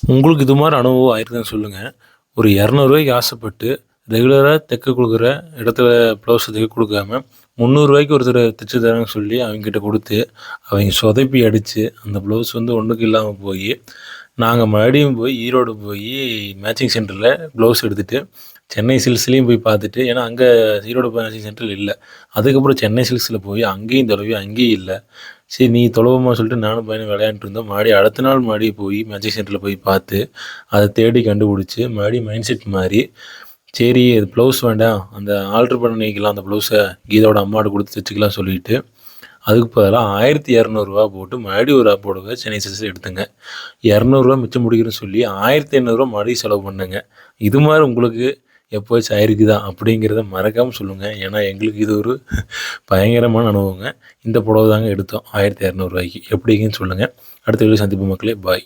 உங்களுக்கு இது மாரி அனுபவம் ஆயிருந்தான்னு சொல்லுங்கள். ஒரு ரூ. 200க்கு ஆசைப்பட்டு ரெகுலரா தைக்க குடுக்குற இடத்துல ப்ளவுஸ் தைக்க குடுக்காம, ரூ. 300க்கு ஒருத்தர் தச்சு தரேன்னு சொல்லி அவங்ககிட்ட குடுத்து, அவங்க சொதப்பி அடிச்சு, அந்த ப்ளவுஸ் வந்து ஒண்ணுக்கும் இல்லாம போயி, நாங்க மறுபடியும் போய் ஈரோடு போயி மேட்சிங் சென்டர்ல ப்ளவுஸ் எடுத்துட்டு, சென்னை சில்க்ஸ்லயும் போய் பார்த்துட்டு ஏன்னா அங்க ஈரோடு மேட்சிங் சென்டர்ல இல்ல. அதுக்கப்புறம் சென்னை சில்க்ஸ்ல போய் அங்கேயும் தொலைவி, அங்கேயும் இல்ல. சரி நீ தொலைவுமா சொல்லிட்டு நானும் பையனும் விளையாண்ட்டு இருந்தோம். மறுபடியும் அடுத்த நாள் மறுபடியும் போய் மேட்சிங் சென்டர்ல போய் பார்த்து, அத தேடி கண்டுபிடிச்சு, மறுபடியும் மைண்ட் செட் மாறி, சரி அது ப்ளவுஸ் வேண்டாம். அந்த ஆல்டர் பண்ணிக்கலாம் அந்த ப்ளவுஸ. கீதாவோட அம்மாட்ட குடுத்து தச்சுக்கலாம் சொல்லிட்டு, அதுக்கு பதிலா ரூ. 1200 போட்டு மறுபடியும் ஒரு புடவ சென்னை சில்க்ஸ்ல எடுத்தேங்க. ரூ. 200 மிச்சம் பிடிக்குறேன்னு சொல்லி ரூ. 1500 மறுபடியும் செலவு பண்ணேங்க. இது மாரி உங்களுக்கு எப்போவாச்சும் ஆயிருக்குதா? அப்படிங்கிறத மறக்காம சொல்லுங்க. ஏன்னா எங்களுக்கு இது ஒரு பயங்கரமான அனுபவங்க. இந்த புடவ தாங்க எடுத்தோம் ரூ. 1200க்கு. எப்படிங்கன்னு சொல்லுங்க. அடுத்த வீடியோல சந்திப்போம் மக்களே. பாய்.